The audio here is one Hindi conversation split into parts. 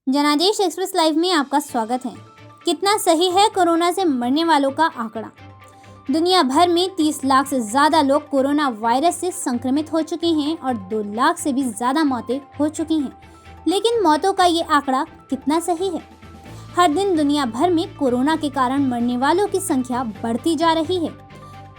जनादेश एक्सप्रेस लाइव में आपका स्वागत है। कितना सही है कोरोना से मरने वालों का आंकड़ा। दुनिया भर में 30 लाख से ज़्यादा लोग कोरोना वायरस से संक्रमित हो चुके हैं और 2 लाख से भी ज़्यादा मौतें हो चुकी हैं। लेकिन मौतों का ये आंकड़ा कितना सही है? हर दिन दुनिया भर में कोरोना के कारण मरने वालों की संख्या बढ़ती जा रही है।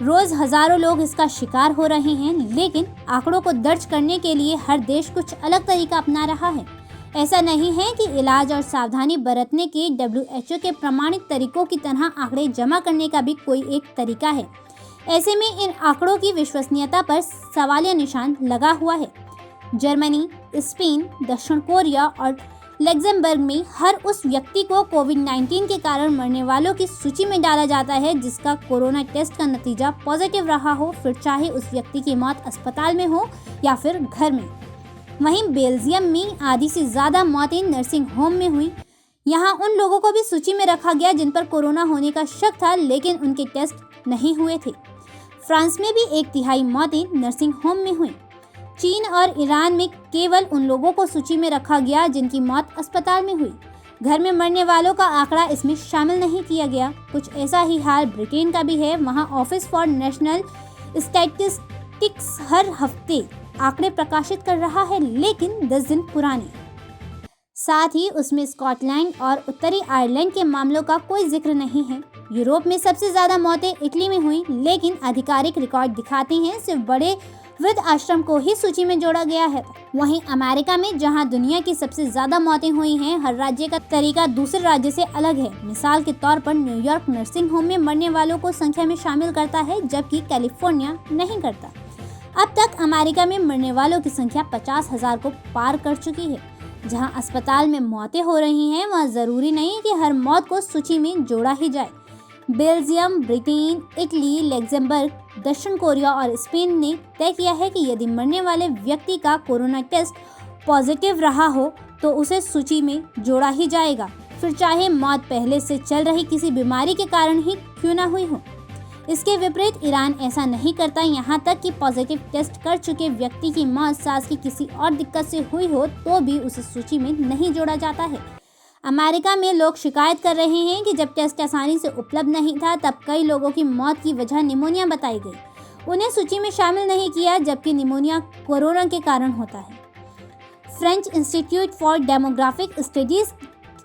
रोज हजारों लोग इसका शिकार हो रहे हैं, लेकिन आंकड़ों को दर्ज करने के लिए हर देश कुछ अलग तरीका अपना रहा है। ऐसा नहीं है कि इलाज और सावधानी बरतने के WHO के प्रमाणित तरीकों की तरह आंकड़े जमा करने का भी कोई एक तरीका है। ऐसे में इन आंकड़ों की विश्वसनीयता पर सवालिया निशान लगा हुआ है। जर्मनी, स्पेन, दक्षिण कोरिया और लग्जमबर्ग में हर उस व्यक्ति को कोविड-19 के कारण मरने वालों की सूची में डाला जाता है जिसका कोरोना टेस्ट का नतीजा पॉजिटिव रहा हो, फिर चाहे उस व्यक्ति की मौत अस्पताल में हो या फिर घर में। वहीं बेल्जियम में आधी से ज़्यादा मौतें नर्सिंग होम में हुई। यहाँ उन लोगों को भी सूची में रखा गया जिन पर कोरोना होने का शक था, लेकिन उनके टेस्ट नहीं हुए थे। फ्रांस में भी 1/3 मौतें नर्सिंग होम में हुई। चीन और ईरान में केवल उन लोगों को सूची में रखा गया जिनकी मौत अस्पताल में हुई। घर में मरने वालों का आंकड़ा इसमें शामिल नहीं किया गया। कुछ ऐसा ही हाल ब्रिटेन का भी है। वहाँ ऑफिस फॉर नेशनल स्टैटिस्टिक्स हर हफ्ते आंकड़े प्रकाशित कर रहा है, लेकिन 10 दिन पुराने। साथ ही उसमें स्कॉटलैंड और उत्तरी आयरलैंड के मामलों का कोई जिक्र नहीं है। यूरोप में सबसे ज्यादा मौतें इटली में हुई, लेकिन आधिकारिक रिकॉर्ड दिखाते हैं सिर्फ बड़े वृद्ध आश्रम को ही सूची में जोड़ा गया है। वहीं अमेरिका में, जहां दुनिया की सबसे ज्यादा मौतें हुई हैं, हर राज्य का तरीका दूसरे राज्य से अलग है। मिसाल के तौर पर न्यूयॉर्क नर्सिंग होम में मरने वालों को संख्या में शामिल करता है, जबकि कैलिफोर्निया नहीं करता। अब तक अमेरिका में मरने वालों की संख्या 50,000 को पार कर चुकी है। जहां अस्पताल में मौतें हो रही हैं, वहां जरूरी नहीं कि हर मौत को सूची में जोड़ा ही जाए। बेल्जियम, ब्रिटेन, इटली, लग्जमबर्ग, दक्षिण कोरिया और स्पेन ने तय किया है कि यदि मरने वाले व्यक्ति का कोरोना टेस्ट पॉजिटिव रहा हो तो उसे सूची में जोड़ा ही जाएगा, फिर चाहे मौत पहले से चल रही किसी बीमारी के कारण ही क्यों ना हुई हो। इसके विपरीत ईरान ऐसा नहीं करता। यहाँ तक कि पॉजिटिव टेस्ट कर चुके व्यक्ति की मौत सांस की किसी और दिक्कत से हुई हो तो भी उसे सूची में नहीं जोड़ा जाता है। अमेरिका में लोग शिकायत कर रहे हैं कि जब टेस्ट आसानी से उपलब्ध नहीं था, तब कई लोगों की मौत की वजह निमोनिया बताई गई। उन्हें सूची में शामिल नहीं किया, जबकि निमोनिया कोरोना के कारण होता है। French institute for demographic studies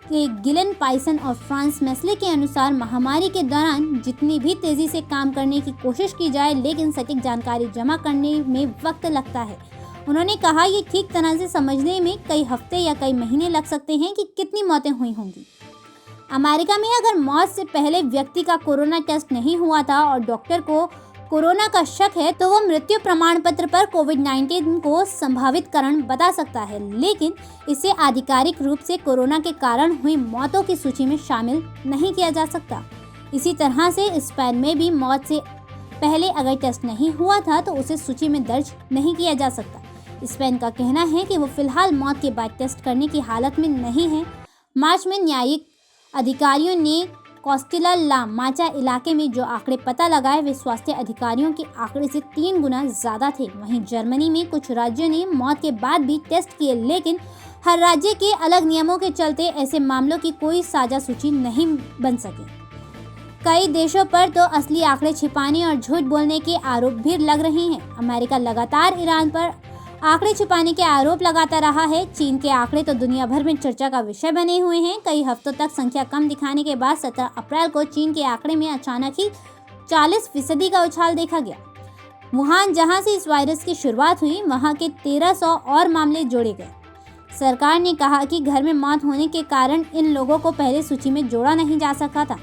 के गिलन पाइसन और फ्रांस मेस्ले के अनुसार महामारी के दौरान जितनी भी तेजी से काम करने की कोशिश की जाए, लेकिन सटीक जानकारी जमा करने में वक्त लगता है। उन्होंने कहा, ये ठीक तरह से समझने में कई हफ्ते या कई महीने लग सकते हैं कि कितनी मौतें हुई होंगी। अमेरिका में अगर मौत से पहले व्यक्ति का कोरोना टेस्ट नहीं हुआ था और डॉक्टर को कोरोना का शक है, तो वो मृत्यु प्रमाण पत्र पर कोविड-19 को संभावित कारण बता सकता है, लेकिन इसे आधिकारिक रूप से कोरोना के कारण हुई मौतों की सूची में शामिल नहीं किया जा सकता। इसी तरह से स्पेन में भी मौत से पहले अगर टेस्ट नहीं हुआ था तो उसे सूची में दर्ज नहीं किया जा सकता। स्पेन का कहना है कि वो फिलहाल मौत के बाद टेस्ट करने की हालत में नहीं है। मार्च में न्यायिक अधिकारियों ने कोस्टिला ला माचा इलाके में जो आंकड़े पता लगाए, वे स्वास्थ्य अधिकारियों के आंकड़े से 3 गुना ज़्यादा थे। वहीं जर्मनी में कुछ राज्यों ने मौत के बाद भी टेस्ट किए, लेकिन हर राज्य के अलग नियमों के चलते ऐसे मामलों की कोई साझा सूची नहीं बन सकी। कई देशों पर तो असली आंकड़े छिपाने और झूठ बोलने के आरोप भी लग रहे हैं। अमेरिका लगातार ईरान पर आंकड़े छिपाने के आरोप लगाता रहा है। चीन के आंकड़े तो दुनिया भर में चर्चा का विषय बने हुए हैं। कई हफ्तों तक संख्या कम दिखाने के बाद 17 अप्रैल को चीन के आंकड़े में अचानक ही 40% का उछाल देखा गया। वुहान, जहां से इस वायरस की शुरुआत हुई, वहां के 1300 और मामले जोड़े गए। सरकार ने कहा कि घर में मौत होने के कारण इन लोगों को पहले सूची में जोड़ा नहीं जा सका था।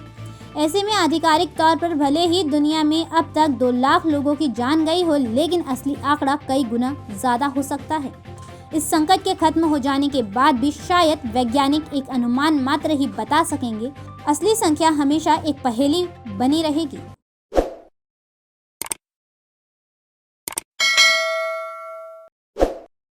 ऐसे में आधिकारिक तौर पर भले ही दुनिया में अब तक 2 लाख लोगों की जान गई हो, लेकिन असली आंकड़ा कई गुना ज़्यादा हो सकता है। इस संकट के खत्म हो जाने के बाद भी शायद वैज्ञानिक एक अनुमान मात्र ही बता सकेंगे। असली संख्या हमेशा एक पहेली बनी रहेगी।